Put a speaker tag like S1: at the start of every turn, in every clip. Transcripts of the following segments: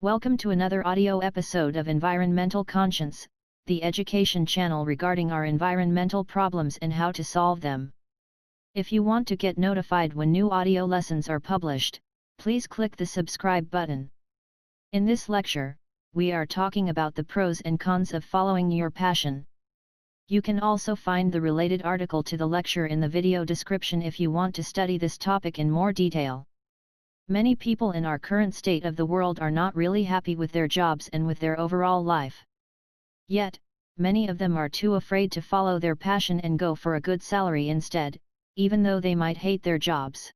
S1: Welcome to another audio episode of Environmental Conscience, the education channel regarding our environmental problems and how to solve them. If you want to get notified when new audio lessons are published, please click the subscribe button. In this lecture, we are talking about the pros and cons of following your passion. You can also find the related article to the lecture in the video description if you want to study this topic in more detail. Many people in our current state of the world are not really happy with their jobs and with their overall life. Yet, many of them are too afraid to follow their passion and go for a good salary instead, even though they might hate their jobs.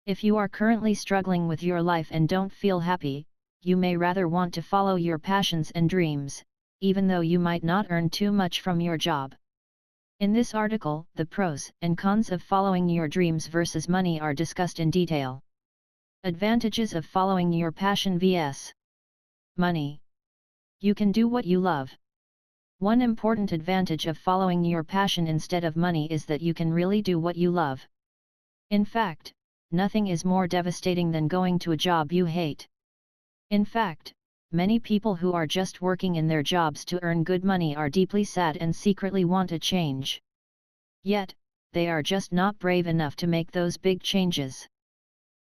S1: If you are currently struggling with your life and don't feel happy, you may rather want to follow your passions and dreams, even though you might not earn too much from your job. In this article, the pros and cons of following your dreams versus money are discussed in detail. Advantages of following your passion vs. money. You can do what you love. One important advantage of following your passion instead of money is that you can really do what you love. In fact, nothing is more devastating than going to a job you hate. In fact, many people who are just working in their jobs to earn good money are deeply sad and secretly want a change. Yet, they are just not brave enough to make those big changes.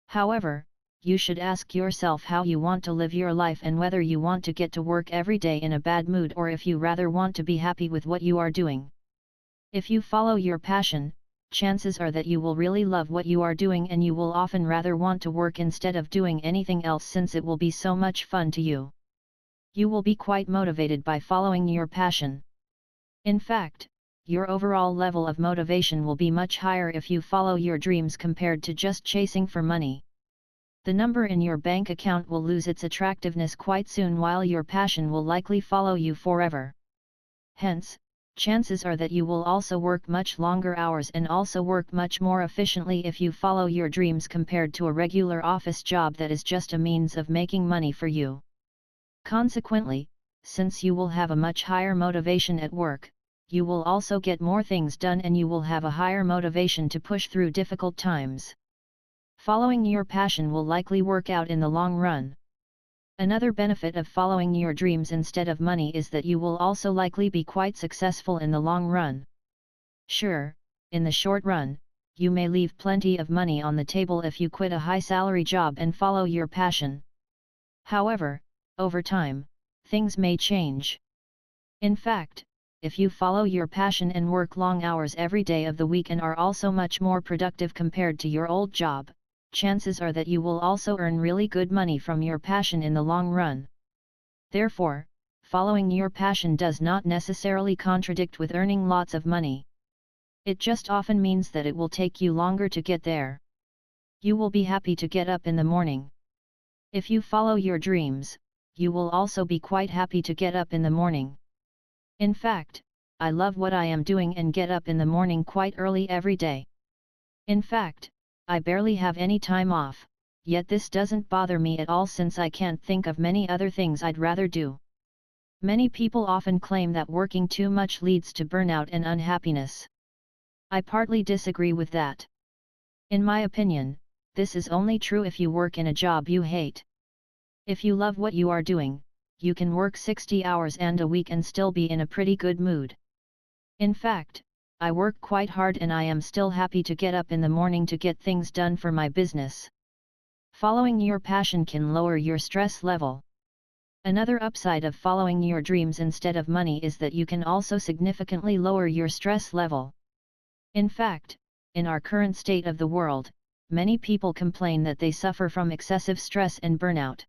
S1: However, you should ask yourself how you want to live your life and whether you want to get to work every day in a bad mood or if you rather want to be happy with what you are doing. If you follow your passion, chances are that you will really love what you are doing and you will often rather want to work instead of doing anything else since it will be so much fun to you. You will be quite motivated by following your passion. In fact, your overall level of motivation will be much higher if you follow your dreams compared to just chasing for money. The number in your bank account will lose its attractiveness quite soon while your passion will likely follow you forever. Hence, chances are that you will also work much longer hours and also work much more efficiently if you follow your dreams compared to a regular office job that is just a means of making money for you. Consequently, since you will have a much higher motivation at work, you will also get more things done and you will have a higher motivation to push through difficult times. Following your passion will likely work out in the long run. Another benefit of following your dreams instead of money is that you will also likely be quite successful in the long run. Sure, in the short run, you may leave plenty of money on the table if you quit a high-salary job and follow your passion. However, over time, things may change. In fact, if you follow your passion and work long hours every day of the week and are also much more productive compared to your old job, chances are that you will also earn really good money from your passion in the long run. Therefore, following your passion does not necessarily contradict with earning lots of money. It just often means that it will take you longer to get there. You will be happy to get up in the morning. If you follow your dreams, you will also be quite happy to get up in the morning. In fact, I love what I am doing and get up in the morning quite early every day. In fact, I barely have any time off, yet this doesn't bother me at all since I can't think of many other things I'd rather do. Many people often claim that working too much leads to burnout and unhappiness. I partly disagree with that. In my opinion, this is only true if you work in a job you hate. If you love what you are doing, you can work 60 hours and a week and still be in a pretty good mood. In fact, I work quite hard and I am still happy to get up in the morning to get things done for my business. Following your passion can lower your stress level. Another upside of following your dreams instead of money is that you can also significantly lower your stress level. In fact, in our current state of the world, many people complain that they suffer from excessive stress and burnout.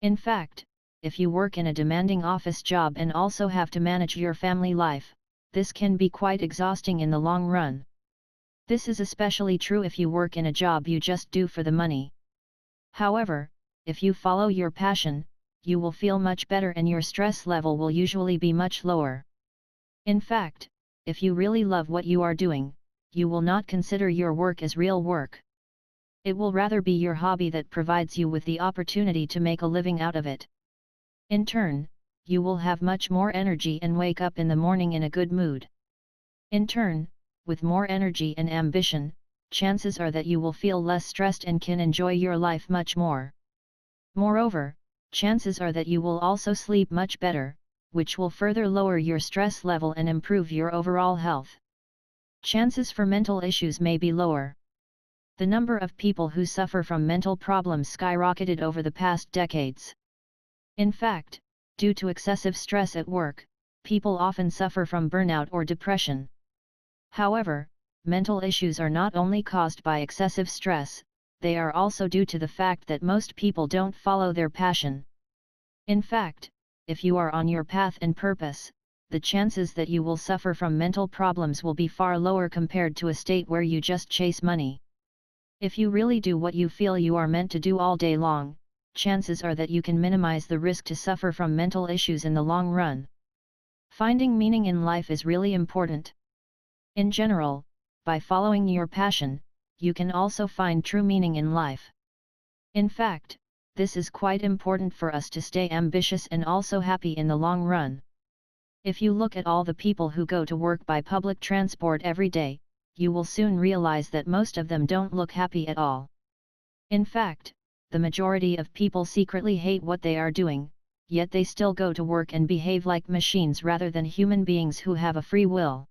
S1: In fact, if you work in a demanding office job and also have to manage your family life, this can be quite exhausting in the long run. This is especially true if you work in a job you just do for the money. However, if you follow your passion, you will feel much better and your stress level will usually be much lower. In fact, if you really love what you are doing, you will not consider your work as real work. It will rather be your hobby that provides you with the opportunity to make a living out of it. In turn, you will have much more energy and wake up in the morning in a good mood. In turn, with more energy and ambition, chances are that you will feel less stressed and can enjoy your life much more. Moreover, chances are that you will also sleep much better, which will further lower your stress level and improve your overall health. Chances for mental issues may be lower. The number of people who suffer from mental problems skyrocketed over the past decades. In fact, due to excessive stress at work, people often suffer from burnout or depression. However, mental issues are not only caused by excessive stress, they are also due to the fact that most people don't follow their passion. In fact, if you are on your path and purpose, the chances that you will suffer from mental problems will be far lower compared to a state where you just chase money. If you really do what you feel you are meant to do all day long, chances are that you can minimize the risk to suffer from mental issues in the long run. Finding meaning in life is really important. In general, by following your passion, you can also find true meaning in life. In fact, this is quite important for us to stay ambitious and also happy in the long run. If you look at all the people who go to work by public transport every day, you will soon realize that most of them don't look happy at all. In fact, the majority of people secretly hate what they are doing, yet they still go to work and behave like machines rather than human beings who have a free will.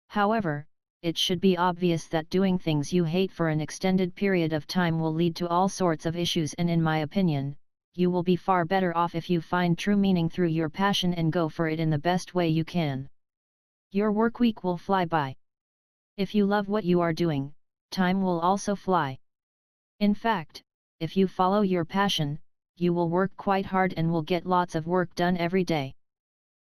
S1: However, it should be obvious that doing things you hate for an extended period of time will lead to all sorts of issues, and in my opinion, you will be far better off if you find true meaning through your passion and go for it in the best way you can. Your work week will fly by. If you love what you are doing, time will also fly. In fact, if you follow your passion, you will work quite hard and will get lots of work done every day.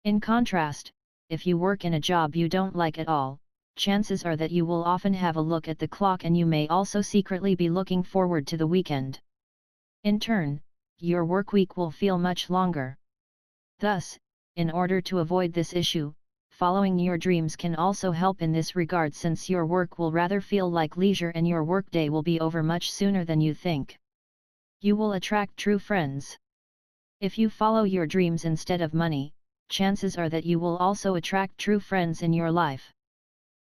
S1: In contrast, if you work in a job you don't like at all, chances are that you will often have a look at the clock and you may also secretly be looking forward to the weekend. In turn, your work week will feel much longer. Thus, in order to avoid this issue, following your dreams can also help in this regard, since your work will rather feel like leisure and your workday will be over much sooner than you think. You will attract true friends. If you follow your dreams instead of money, chances are that you will also attract true friends in your life.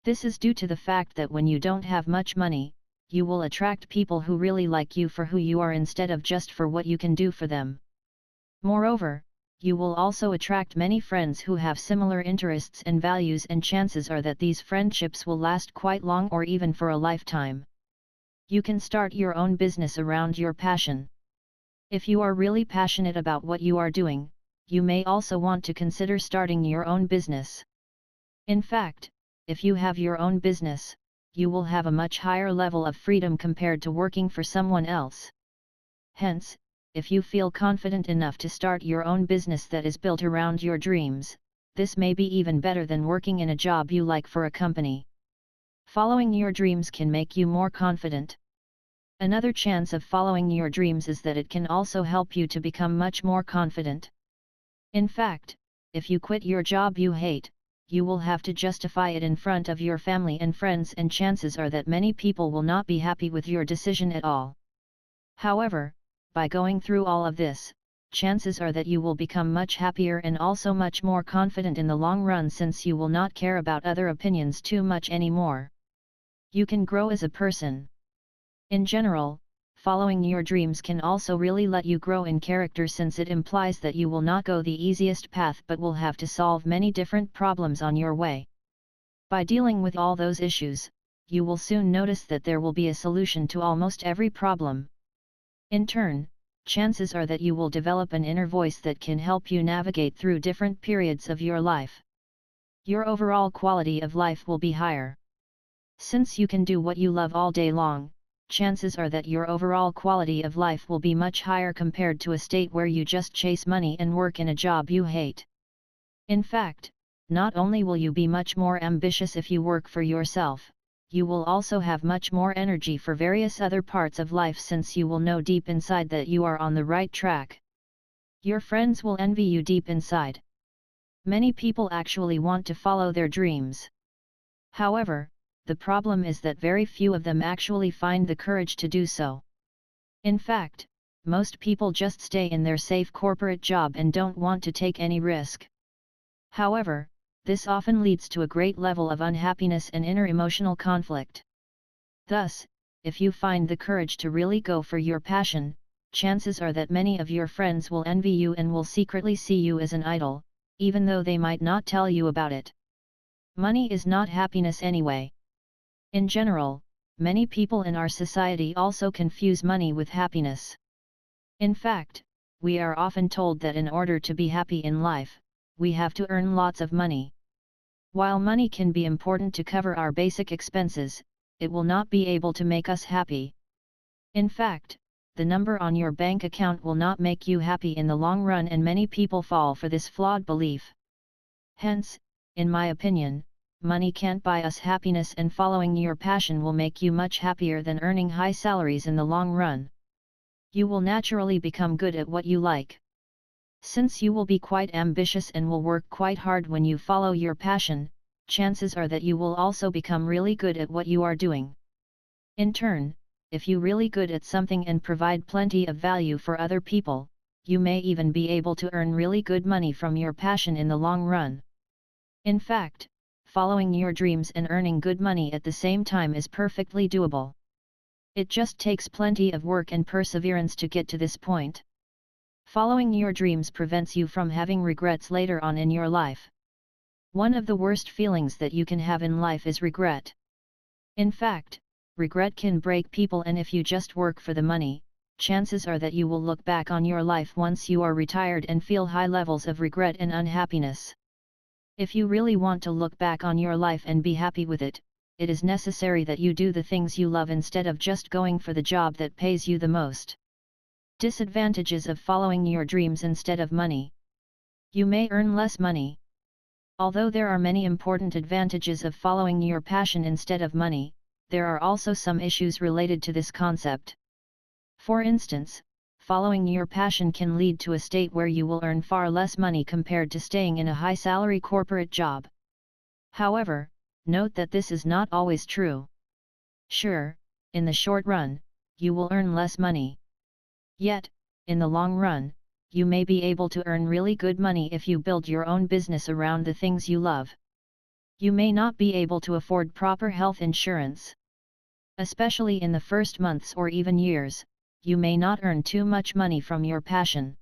S1: This is due to the fact that when you don't have much money, you will attract people who really like you for who you are instead of just for what you can do for them. Moreover, you will also attract many friends who have similar interests and values, and chances are that these friendships will last quite long or even for a lifetime. You can start your own business around your passion. If you are really passionate about what you are doing, you may also want to consider starting your own business. In fact, if you have your own business, you will have a much higher level of freedom compared to working for someone else. Hence, if you feel confident enough to start your own business that is built around your dreams, this may be even better than working in a job you like for a company. Following your dreams can make you more confident. Another chance of following your dreams is that it can also help you to become much more confident. In fact, if you quit your job you hate, you will have to justify it in front of your family and friends, and chances are that many people will not be happy with your decision at all. However, by going through all of this, chances are that you will become much happier and also much more confident in the long run, since you will not care about other opinions too much anymore. You can grow as a person. In general, following your dreams can also really let you grow in character, since it implies that you will not go the easiest path but will have to solve many different problems on your way. By dealing with all those issues, you will soon notice that there will be a solution to almost every problem. In turn, chances are that you will develop an inner voice that can help you navigate through different periods of your life. Your overall quality of life will be higher. Since you can do what you love all day long, chances are that your overall quality of life will be much higher compared to a state where you just chase money and work in a job you hate. In fact, not only will you be much more ambitious if you work for yourself, you will also have much more energy for various other parts of life, since you will know deep inside that you are on the right track. Your friends will envy you deep inside. Many people actually want to follow their dreams. However, the problem is that very few of them actually find the courage to do so. In fact, most people just stay in their safe corporate job and don't want to take any risk. However, this often leads to a great level of unhappiness and inner emotional conflict. Thus, if you find the courage to really go for your passion, chances are that many of your friends will envy you and will secretly see you as an idol, even though they might not tell you about it. Money is not happiness anyway. In general, many people in our society also confuse money with happiness. In fact, we are often told that in order to be happy in life, we have to earn lots of money. While money can be important to cover our basic expenses, it will not be able to make us happy. In fact, the number on your bank account will not make you happy in the long run, and many people fall for this flawed belief. Hence, in my opinion, money can't buy us happiness, and following your passion will make you much happier than earning high salaries in the long run. You will naturally become good at what you like. Since you will be quite ambitious and will work quite hard when you follow your passion, chances are that you will also become really good at what you are doing. In turn, if you're really good at something and provide plenty of value for other people, you may even be able to earn really good money from your passion in the long run. In fact, following your dreams and earning good money at the same time is perfectly doable. It just takes plenty of work and perseverance to get to this point. Following your dreams prevents you from having regrets later on in your life. One of the worst feelings that you can have in life is regret. In fact, regret can break people, and if you just work for the money, chances are that you will look back on your life once you are retired and feel high levels of regret and unhappiness. If you really want to look back on your life and be happy with it, it is necessary that you do the things you love instead of just going for the job that pays you the most. Disadvantages of following your dreams instead of money. You may earn less money. Although there are many important advantages of following your passion instead of money, there are also some issues related to this concept. For instance, following your passion can lead to a state where you will earn far less money compared to staying in a high-salary corporate job. However, note that this is not always true. Sure, in the short run, you will earn less money. Yet, in the long run, you may be able to earn really good money if you build your own business around the things you love. You may not be able to afford proper health insurance. Especially in the first months or even years, you may not earn too much money from your passion.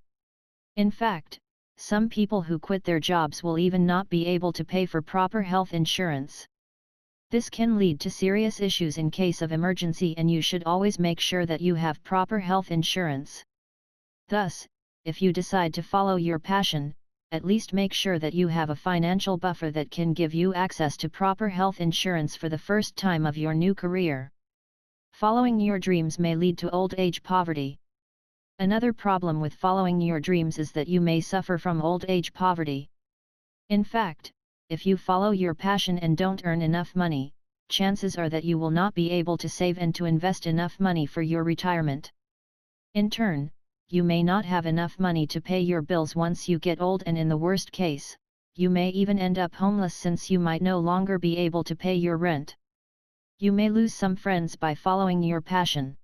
S1: In fact, some people who quit their jobs will even not be able to pay for proper health insurance. This can lead to serious issues in case of emergency, and you should always make sure that you have proper health insurance. Thus, if you decide to follow your passion, at least make sure that you have a financial buffer that can give you access to proper health insurance for the first time of your new career. Following your dreams may lead to old age poverty. Another problem with following your dreams is that you may suffer from old age poverty. In fact, if you follow your passion and don't earn enough money, chances are that you will not be able to save and to invest enough money for your retirement. In turn, you may not have enough money to pay your bills once you get old, and in the worst case, you may even end up homeless since you might no longer be able to pay your rent. You may lose some friends by following your passion.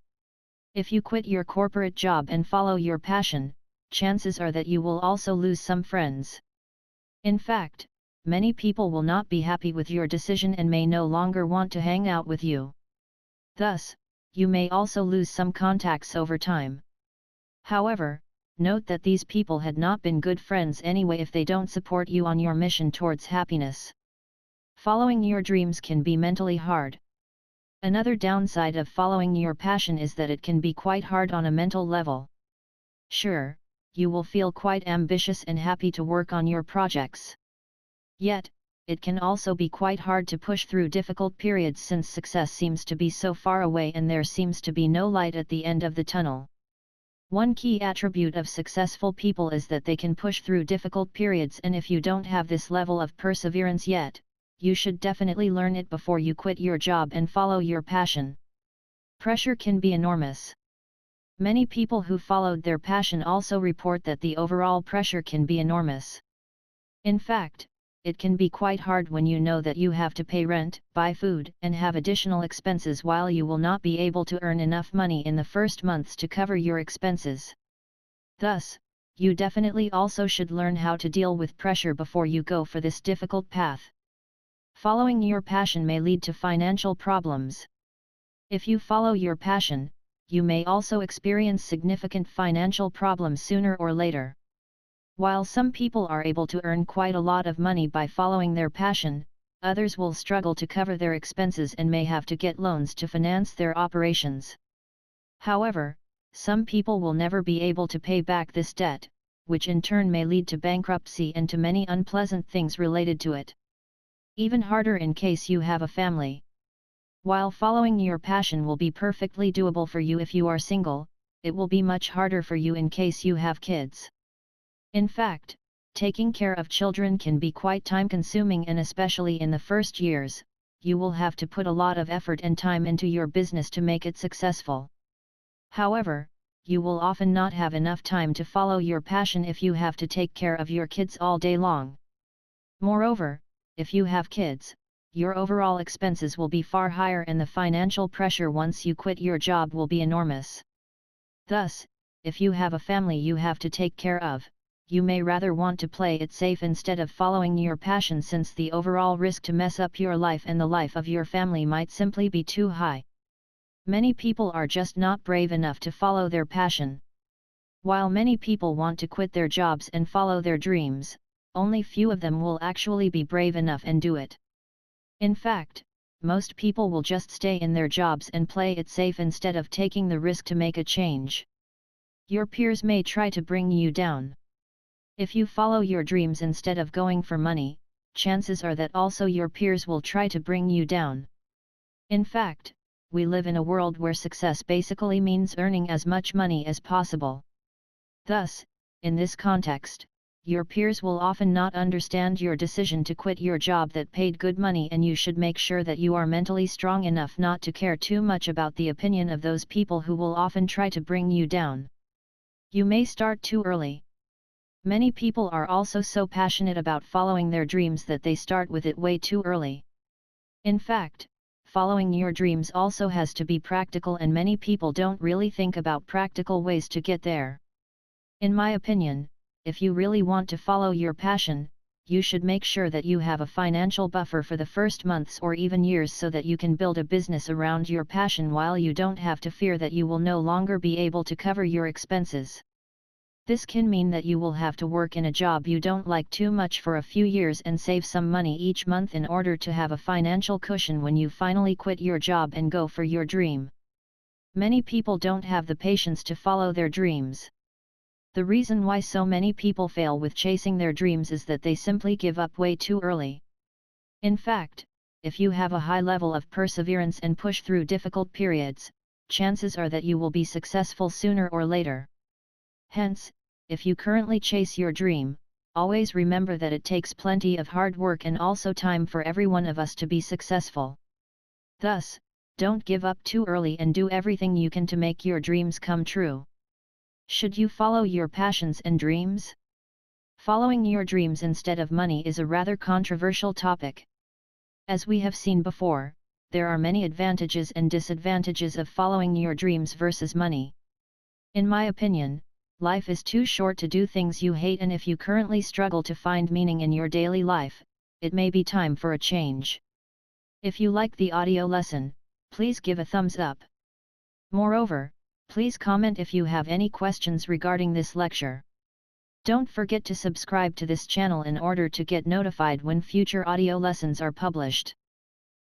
S1: If you quit your corporate job and follow your passion, chances are that you will also lose some friends. In fact, many people will not be happy with your decision and may no longer want to hang out with you. Thus, you may also lose some contacts over time. However, note that these people had not been good friends anyway if they don't support you on your mission towards happiness. Following your dreams can be mentally hard. Another downside of following your passion is that it can be quite hard on a mental level. Sure, you will feel quite ambitious and happy to work on your projects. Yet, it can also be quite hard to push through difficult periods since success seems to be so far away and there seems to be no light at the end of the tunnel. One key attribute of successful people is that they can push through difficult periods, and if you don't have this level of perseverance yet, you should definitely learn it before you quit your job and follow your passion. Pressure can be enormous. Many people who followed their passion also report that the overall pressure can be enormous. In fact, it can be quite hard when you know that you have to pay rent, buy food, and have additional expenses while you will not be able to earn enough money in the first months to cover your expenses. Thus, you definitely also should learn how to deal with pressure before you go for this difficult path. Following your passion may lead to financial problems. If you follow your passion, you may also experience significant financial problems sooner or later. While some people are able to earn quite a lot of money by following their passion, others will struggle to cover their expenses and may have to get loans to finance their operations. However, some people will never be able to pay back this debt, which in turn may lead to bankruptcy and to many unpleasant things related to it. Even harder in case you have a family. While following your passion will be perfectly doable for you if you are single, it will be much harder for you in case you have kids. In fact, taking care of children can be quite time-consuming, and especially in the first years, you will have to put a lot of effort and time into your business to make it successful. However, you will often not have enough time to follow your passion if you have to take care of your kids all day long. Moreover, if you have kids, your overall expenses will be far higher and the financial pressure once you quit your job will be enormous. Thus, if you have a family you have to take care of, you may rather want to play it safe instead of following your passion, since the overall risk to mess up your life and the life of your family might simply be too high. Many people are just not brave enough to follow their passion. While many people want to quit their jobs and follow their dreams, only few of them will actually be brave enough and do it. In fact, most people will just stay in their jobs and play it safe instead of taking the risk to make a change. Your peers may try to bring you down. If you follow your dreams instead of going for money, chances are that also your peers will try to bring you down. In fact, we live in a world where success basically means earning as much money as possible. Thus, in this context, your peers will often not understand your decision to quit your job that paid good money, and you should make sure that you are mentally strong enough not to care too much about the opinion of those people who will often try to bring you down. You may start too early. Many people are also so passionate about following their dreams that they start with it way too early. In fact, following your dreams also has to be practical, and many people don't really think about practical ways to get there. In my opinion, if you really want to follow your passion, you should make sure that you have a financial buffer for the first months or even years so that you can build a business around your passion while you don't have to fear that you will no longer be able to cover your expenses. This can mean that you will have to work in a job you don't like too much for a few years and save some money each month in order to have a financial cushion when you finally quit your job and go for your dream. Many people don't have the patience to follow their dreams. The reason why so many people fail with chasing their dreams is that they simply give up way too early. In fact, if you have a high level of perseverance and push through difficult periods, chances are that you will be successful sooner or later. Hence, if you currently chase your dream, always remember that it takes plenty of hard work and also time for every one of us to be successful. Thus, don't give up too early and do everything you can to make your dreams come true. Should you follow your passions and dreams? Following your dreams instead of money is a rather controversial topic. As we have seen before, there are many advantages and disadvantages of following your dreams versus money. In my opinion, life is too short to do things you hate, and if you currently struggle to find meaning in your daily life, it may be time for a change. If you like the audio lesson, please give a thumbs up. Moreover, please comment if you have any questions regarding this lecture. Don't forget to subscribe to this channel in order to get notified when future audio lessons are published.